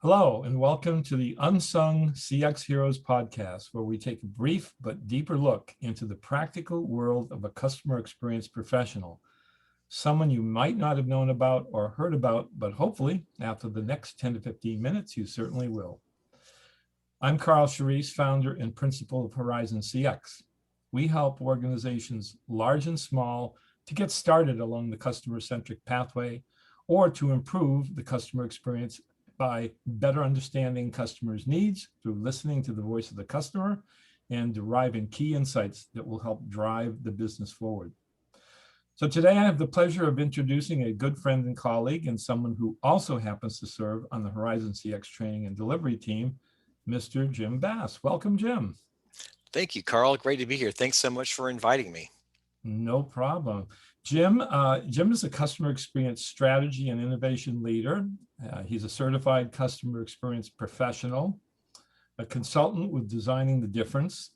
Hello, and welcome to the Unsung CX Heroes podcast, where we take a brief but deeper look into the practical world of a customer experience professional, someone you might not have known about or heard about, but hopefully, after the next 10 to 15 minutes, you certainly will. I'm Carl Charisse, founder and principal of Horizon CX. We help organizations large and small to get started along the customer-centric pathway or to improve the customer experience by better understanding customers' needs through listening to the voice of the customer and deriving key insights that will help drive the business forward. So today I have the pleasure of introducing a good friend and colleague and someone who also happens to serve on the Horizon CX training and delivery team, Mr. Jim Bass. Welcome, Jim. Thank you, Carl. Great to be here. Thanks so much for inviting me. No problem. Jim is a customer experience strategy and innovation leader. He's a certified customer experience professional, a consultant with Designing the Difference,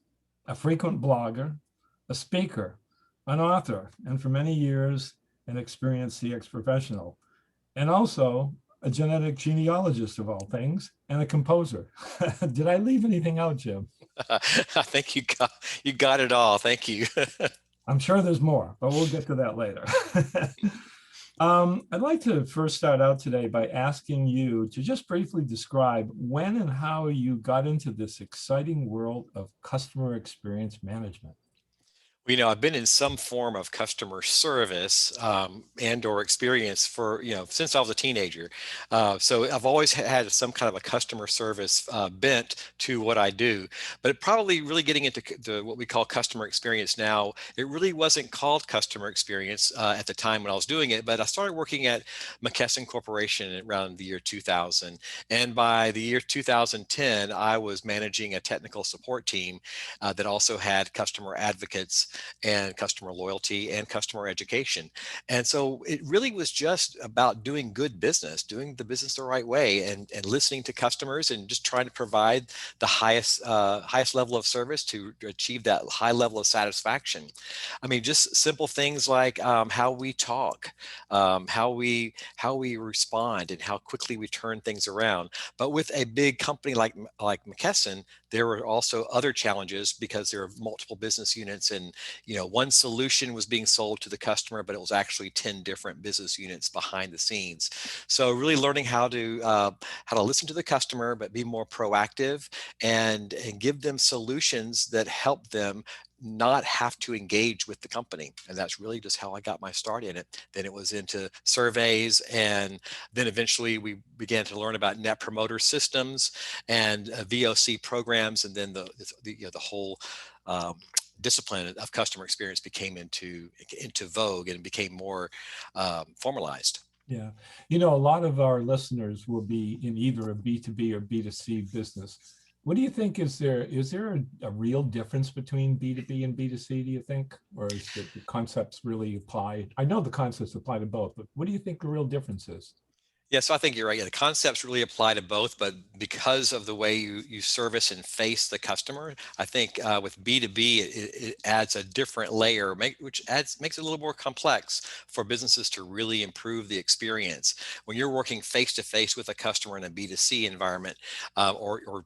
a frequent blogger, a speaker, an author, and for many years, an experienced CX professional, and also a genetic genealogist of all things, and a composer. Did I leave anything out, Jim? I think you got it all. Thank you. I'm sure there's more, but we'll get to that later. I'd like to first start out today by asking you to just briefly describe when and how you got into this exciting world of customer experience management. I've been in some form of customer service and or experience for, since I was a teenager. So I've always had some kind of a customer service bent to what I do, but probably really getting into what we call customer experience now. It really wasn't called customer experience at the time when I was doing it, but I started working at McKesson Corporation around the year 2000. And by the year 2010, I was managing a technical support team that also had customer advocates and customer loyalty and customer education. And so it really was just about doing good business, doing the business the right way, and listening to customers and just trying to provide the highest level of service to achieve that high level of satisfaction. I mean, just simple things like how we talk, how we respond, and how quickly we turn things around. But with a big company like McKesson, there were also other challenges because there are multiple business units, and one solution was being sold to the customer, but it was actually 10 different business units behind the scenes. So really learning how to listen to the customer, but be more proactive and give them solutions that help them not have to engage with the company. And that's really just how I got my start in it. Then it was into surveys, and then eventually we began to learn about net promoter systems and VOC programs, and then the whole discipline of customer experience became into vogue and became more formalized. Yeah. A lot of our listeners will be in either a B2B or B2C business. What do you think? Is there a real difference between B2B and B2C, do you think? Or is it the concepts really apply? I know the concepts apply to both, but what do you think the real difference is? Yeah, so I think you're right. Yeah, the concepts really apply to both, but because of the way you service and face the customer, I think with B2B, it adds a different layer, which makes it a little more complex for businesses to really improve the experience. When you're working face to face with a customer in a B2C environment, or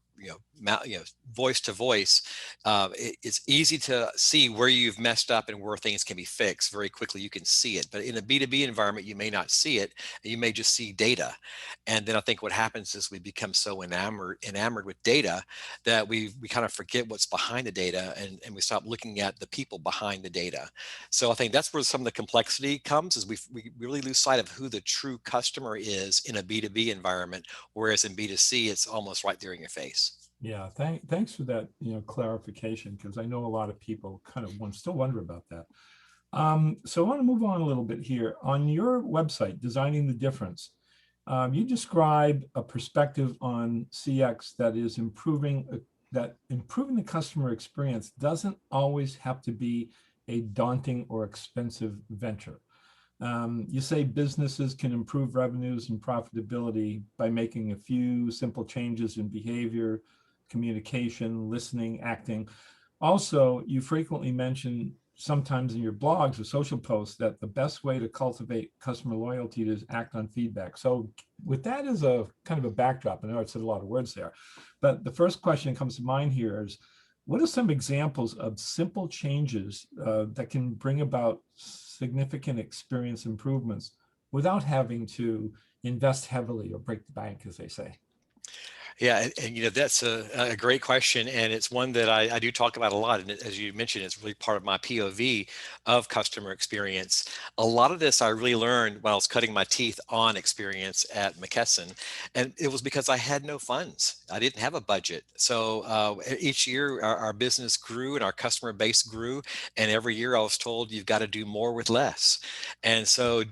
voice to voice, it's easy to see where you've messed up and where things can be fixed very quickly. You can see it, but in a B2B environment, you may not see it. You may just see data. And then I think what happens is we become so enamored with data that we kind of forget what's behind the data, and we stop looking at the people behind the data. So I think that's where some of the complexity comes, is we really lose sight of who the true customer is in a B2B environment, whereas in B2C, it's almost right there in your face. Yeah, thanks for that, clarification, because I know a lot of people kind of still wonder about that. So I want to move on a little bit here. On your website, Designing the Difference, you describe a perspective on CX that is improving the customer experience doesn't always have to be a daunting or expensive venture. You say businesses can improve revenues and profitability by making a few simple changes in behavior, communication, listening, acting. Also, you frequently mention sometimes in your blogs or social posts that the best way to cultivate customer loyalty is act on feedback. So with that as a kind of a backdrop, I know I've said a lot of words there, but the first question that comes to mind here is, what are some examples of simple changes that can bring about significant experience improvements without having to invest heavily or break the bank, as they say? Yeah, and that's a great question, and it's one that I do talk about a lot. And as you mentioned, it's really part of my POV of customer experience. A lot of this I really learned when I was cutting my teeth on experience at McKesson, and it was because I had no funds. I didn't have a budget. So each year our business grew and our customer base grew, and every year I was told you've got to do more with less, and so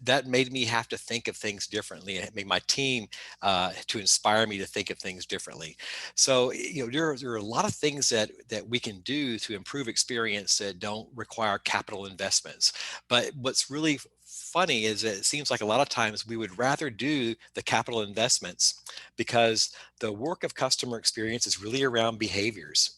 that made me have to think of things differently. It made my team to inspire me to think of things differently. So, there are a lot of things that we can do to improve experience that don't require capital investments. But what's really funny is that it seems like a lot of times we would rather do the capital investments because the work of customer experience is really around behaviors.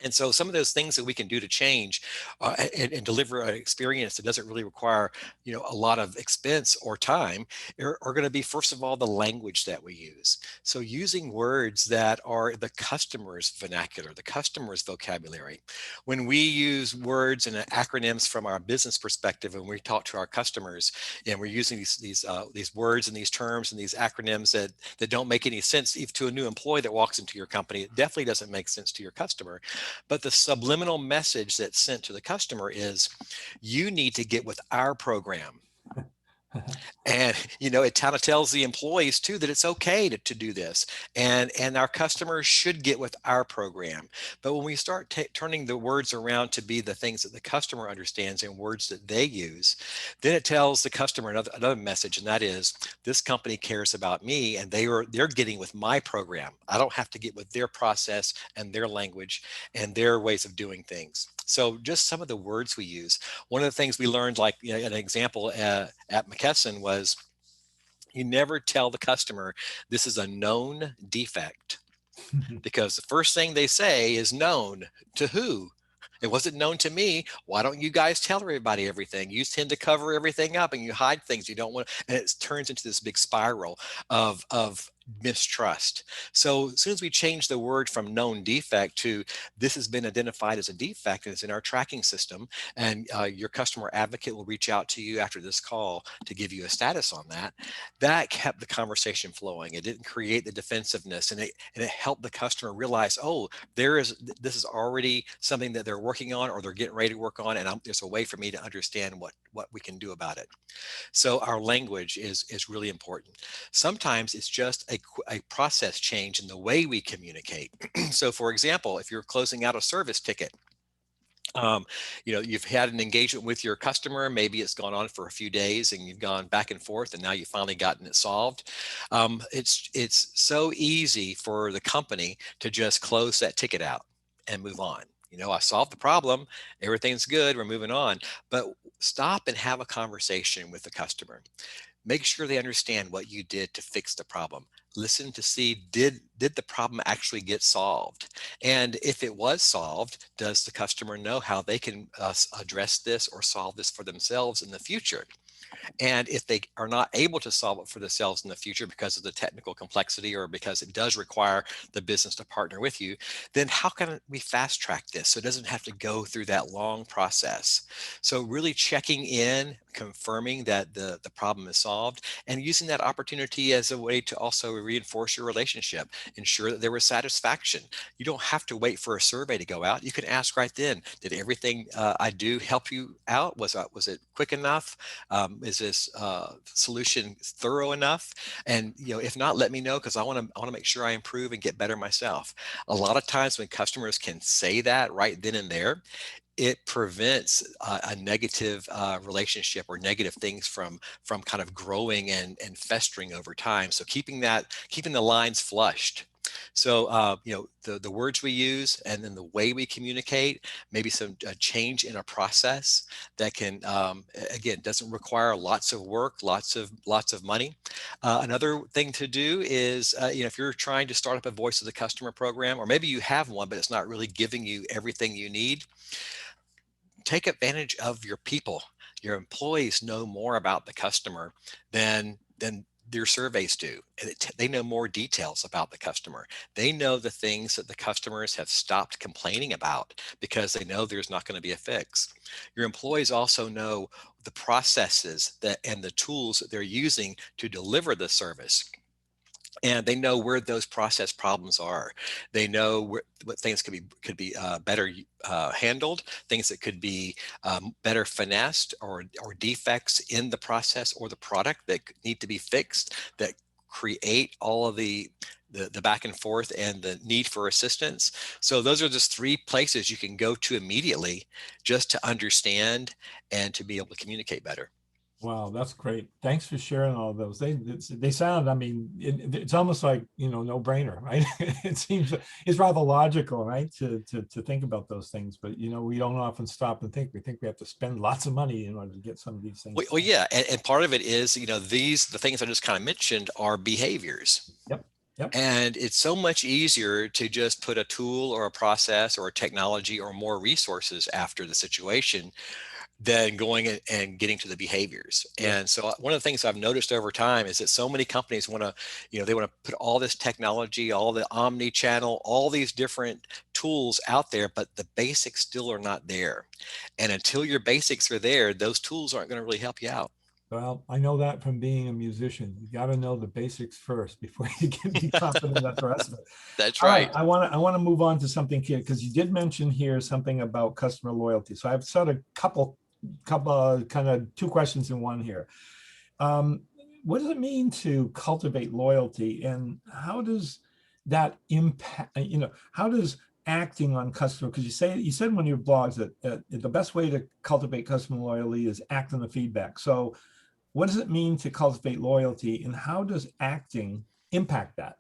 And so some of those things that we can do to change and deliver an experience that doesn't really require, a lot of expense or time are going to be, first of all, the language that we use. So using words that are the customer's vernacular, the customer's vocabulary. When we use words and acronyms from our business perspective, and we talk to our customers, and we're using these words and these terms and these acronyms that don't make any sense even to a new employee that walks into your company, it definitely doesn't make sense to your customer. But the subliminal message that's sent to the customer is, you need to get with our program. And it kind of tells the employees too that it's okay to do this, and our customers should get with our program. But when we start turning the words around to be the things that the customer understands and words that they use, then it tells the customer another message, and that is, this company cares about me, and they're getting with my program. I don't have to get with their process and their language and their ways of doing things. So just some of the words we use. One of the things we learned, like an example at McKesson, was you never tell the customer this is a known defect, because the first thing they say is, known to who? It wasn't known to me. Why don't you guys tell everybody everything? You tend to cover everything up and you hide things you don't want, and it turns into this big spiral of mistrust. So as soon as we change the word from known defect to, this has been identified as a defect and it's in our tracking system, and your customer advocate will reach out to you after this call to give you a status on that, that kept the conversation flowing. It didn't create the defensiveness, and it helped the customer realize, oh, this is already something that they're working on or they're getting ready to work on, and there's a way for me to understand what we can do about it. So our language is really important. Sometimes it's just a process change in the way we communicate. So for example, if you're closing out a service ticket, you've had an engagement with your customer, maybe it's gone on for a few days and you've gone back and forth and now you've finally gotten it solved. It's so easy for the company to just close that ticket out and move on. I solved the problem, everything's good, we're moving on. But stop and have a conversation with the customer. Make sure they understand what you did to fix the problem. Listen to see, did the problem actually get solved? And if it was solved, does the customer know how they can address this or solve this for themselves in the future? And if they are not able to solve it for themselves in the future because of the technical complexity or because it does require the business to partner with you, then how can we fast track this so it doesn't have to go through that long process? So really checking in, confirming that the problem is solved, and using that opportunity as a way to also reinforce your relationship, ensure that there was satisfaction. You don't have to wait for a survey to go out. You can ask right then, did everything I do help you out? Was it quick enough? Is this solution thorough enough? And if not, let me know, because I want to make sure I improve and get better myself. A lot of times when customers can say that right then and there, it prevents a negative relationship or negative things from kind of growing and festering over time. So keeping the lines flushed. So the words we use and then the way we communicate, maybe some change in a process that can again, doesn't require lots of work, lots of money. Another thing to do is if you're trying to start up a voice of the customer program, or maybe you have one but it's not really giving you everything you need, take advantage of your people. Your employees know more about the customer than their surveys do. They know more details about the customer. They know the things that the customers have stopped complaining about because they know there's not going to be a fix. Your employees also know the processes and the tools that they're using to deliver the service, and they know where those process problems are. They know what things could be better handled, things that could be better finessed, or defects in the process or the product that need to be fixed, that create all of the back and forth and the need for assistance. So those are just three places you can go to immediately just to understand and to be able to communicate better. Wow, that's great. Thanks for sharing all those. They sound, I mean, it's almost like, no brainer, right? It seems it's rather logical, right? To think about those things, but we don't often stop and think. We think we have to spend lots of money in order to get some of these things. Well, yeah, and part of it is, the things I just kind of mentioned are behaviors. Yep. Yep. And it's so much easier to just put a tool or a process or a technology or more resources after the situation than going and getting to the behaviors. Yeah. And so one of the things I've noticed over time is that so many companies want to, they want to put all this technology, all the omni-channel, all these different tools out there, but the basics still are not there. And until your basics are there, those tools aren't going to really help you out. Well, I know that from being a musician. You got to know the basics first before you can be confident at the rest of it. That's All right, right. I want to move on to something here because you did mention here something about customer loyalty. So I've sort of couple kind of two questions in one here. What does it mean to cultivate loyalty, and how does that impact? How does acting on customer? Because you said in one of your blogs that the best way to cultivate customer loyalty is act on the feedback. So what does it mean to cultivate loyalty, and how does acting impact that?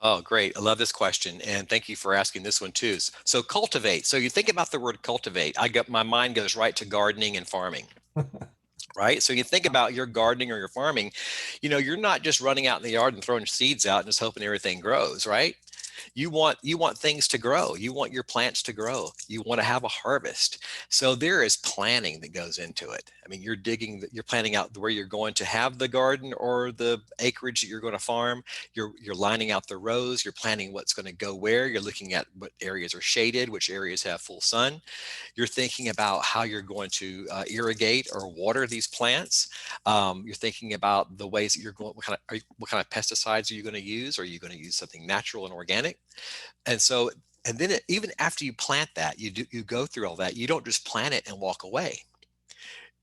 Oh, great. I love this question. And thank you for asking this one too. So cultivate. So you think about the word cultivate, my mind goes right to gardening and farming. Right. So you think about your gardening or your farming, you're not just running out in the yard and throwing seeds out and just hoping everything grows, right? You want things to grow. You want your plants to grow. You want to have a harvest. So there is planning that goes into it. I mean, you're planning out where you're going to have the garden or the acreage that you're going to farm. You're lining out the rows. You're planning what's going to go where. You're looking at what areas are shaded, which areas have full sun. You're thinking about how you're going to irrigate or water these plants. You're thinking about the ways that you're going. What kind of pesticides are you going to use? Are you going to use something natural and organic? And so, and then even after you plant that, you go through all that. You don't just plant it and walk away.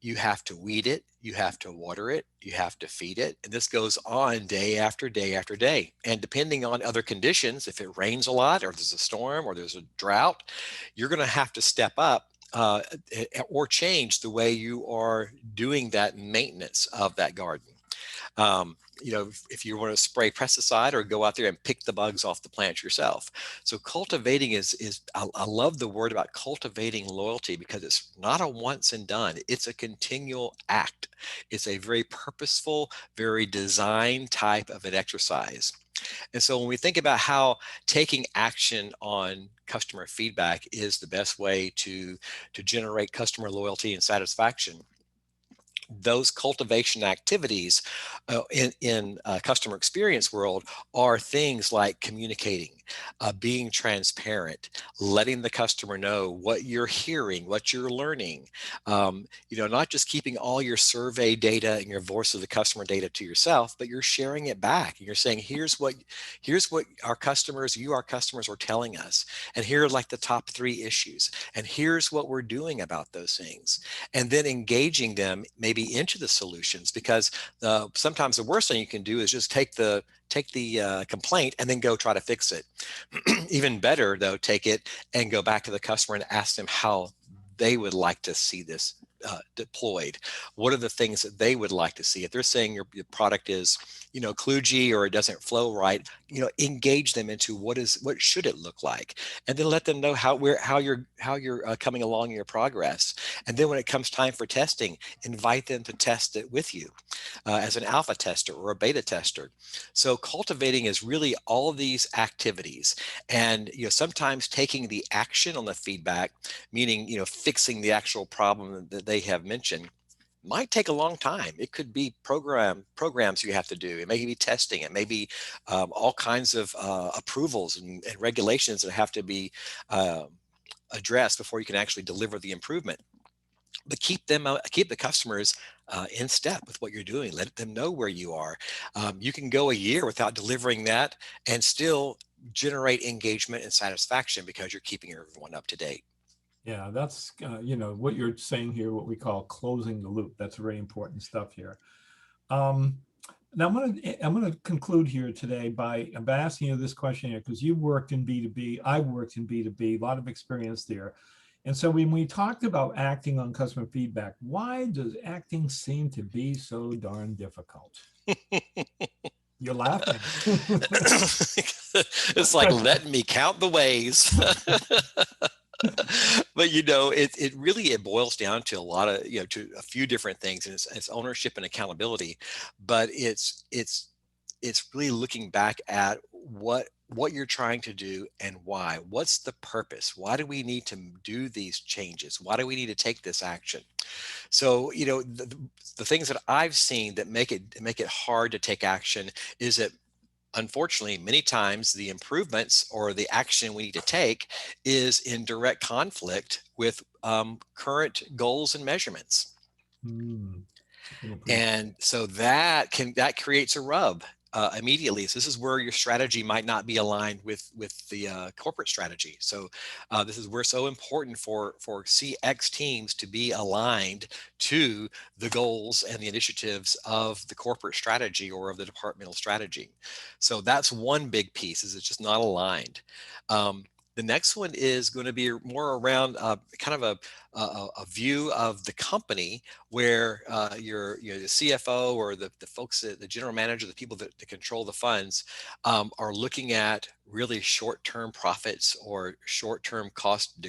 You have to weed it, you have to water it, you have to feed it. And this goes on day after day after day. And depending on other conditions, if it rains a lot or there's a storm or there's a drought, you're going to have to step up or change the way you are doing that maintenance of that garden. If you want to spray pesticide or go out there and pick the bugs off the plant yourself. So cultivating is I love the word about cultivating loyalty because it's not a once and done. It's a continual act. It's a very purposeful, very designed type of an exercise. And so when we think about how taking action on customer feedback is the best way to generate customer loyalty and satisfaction, those cultivation activities in customer experience world are things like communicating, being transparent, letting the customer know what you're hearing, what you're learning. Not just keeping all your survey data and your voice of the customer data to yourself, but you're sharing it back and you're saying, here's what our customers are telling us, and here are like the top 3 issues, and here's what we're doing about those things, and then engaging them maybe into the solutions, because sometimes the worst thing you can do is just take the complaint and then go try to fix it. Even better though, take it and go back to the customer and ask them how they would like to see this deployed? What are the things that they would like to see? If they're saying your product is, kludgy or it doesn't flow right, engage them into what should it look like, and then let them know how you're coming along in your progress. And then when it comes time for testing, invite them to test it with you as an alpha tester or a beta tester. So cultivating is really all of these activities, and sometimes taking the action on the feedback, meaning fixing the actual problem that they have mentioned, might take a long time. It could be programs you have to do. It may be testing. It may be all kinds of approvals and regulations that have to be uh, addressed before you can actually deliver the improvement. But keep the customers in step with what you're doing. Let them know where you are. You can go a year without delivering that and still generate engagement and satisfaction because you're keeping everyone up to date. Yeah, that's, what you're saying here, what we call closing the loop. That's very important stuff here. Um, Now I'm gonna conclude here today by asking you this question here, because you worked in B2B, I worked in B2B, a lot of experience there. And so when we talked about acting on customer feedback, why does acting seem to be so darn difficult? You're laughing. It's like letting me count the ways. But it really it boils down to a lot of to a few different things, and it's ownership and accountability. But it's really looking back at what you're trying to do and why. What's the purpose? Why do we need to do these changes? Why do we need to take this action? So the things that I've seen that make it hard to take action is that, unfortunately, many times the improvements or the action we need to take is in direct conflict with current goals and measurements. Hmm, And so that creates a rub immediately. So this is where your strategy might not be aligned with the corporate strategy. So this is where it's so important for CX teams to be aligned to the goals and the initiatives of the corporate strategy or of the departmental strategy. So that's one big piece, is it's just not aligned. The next one is going to be more around kind of a view of the company, where the CFO or the folks, the general manager, the people that control the funds, are looking at really short-term profits or short-term cost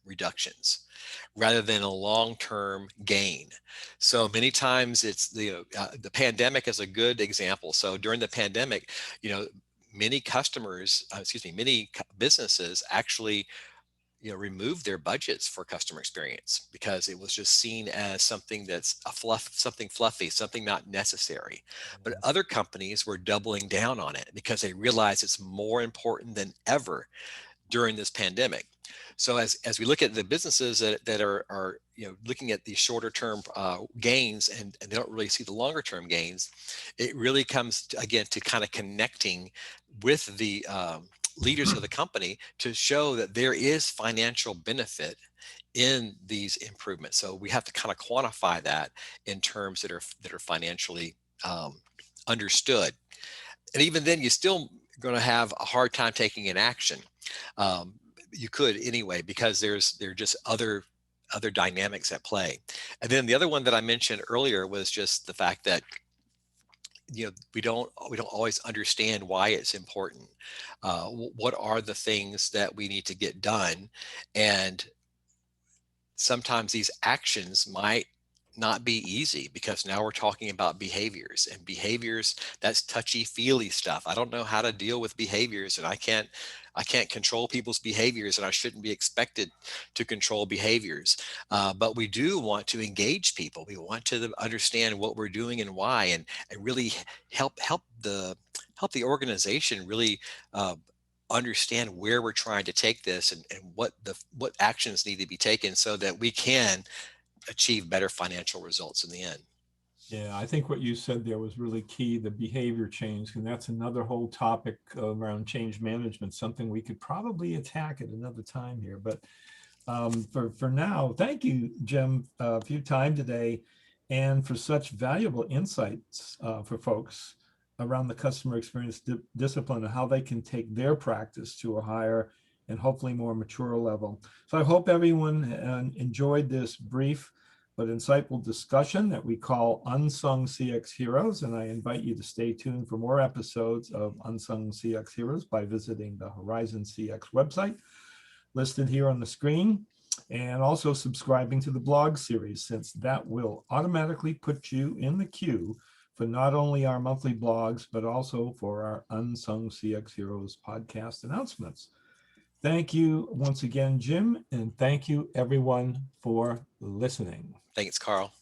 reductions rather than a long-term gain. So many times it's the pandemic is a good example. So during the pandemic, many customers, many businesses actually remove their budgets for customer experience because it was just seen as something that's something fluffy, something not necessary. But other companies were doubling down on it because they realize it's more important than ever during this pandemic. So as we look at the businesses that are looking at these shorter term gains, and they don't really see the longer term gains, it really comes to, again, to kind of connecting with the leaders of the company to show that there is financial benefit in these improvements. So we have to kind of quantify that in terms that are financially understood. And even then, you still going to have a hard time taking an action. Um, you could anyway, because there are just other dynamics at play. And then the other one that I mentioned earlier was just the fact that we don't always understand why it's important. What are the things that we need to get done? And sometimes these actions might not be easy, because now we're talking about behaviors, and behaviors, that's touchy feely stuff. I don't know how to deal with behaviors, and I can't control people's behaviors, and I shouldn't be expected to control behaviors. But we do want to engage people. We want to understand what we're doing and why, and really help the organization really understand where we're trying to take this, and what actions need to be taken so that we can achieve better financial results in the end. Yeah, I think what you said there was really key, the behavior change, and that's another whole topic around change management, something we could probably attack at another time here. But for now, thank you, Jim, for your time today and for such valuable insights for folks around the customer experience discipline and how they can take their practice to a higher and hopefully more mature level. So I hope everyone enjoyed this brief but insightful discussion that we call Unsung CX Heroes. And I invite you to stay tuned for more episodes of Unsung CX Heroes by visiting the Horizon CX website listed here on the screen, and also subscribing to the blog series, since that will automatically put you in the queue for not only our monthly blogs, but also for our Unsung CX Heroes podcast announcements. Thank you once again, Jim, and thank you everyone for listening. Thanks, Carl.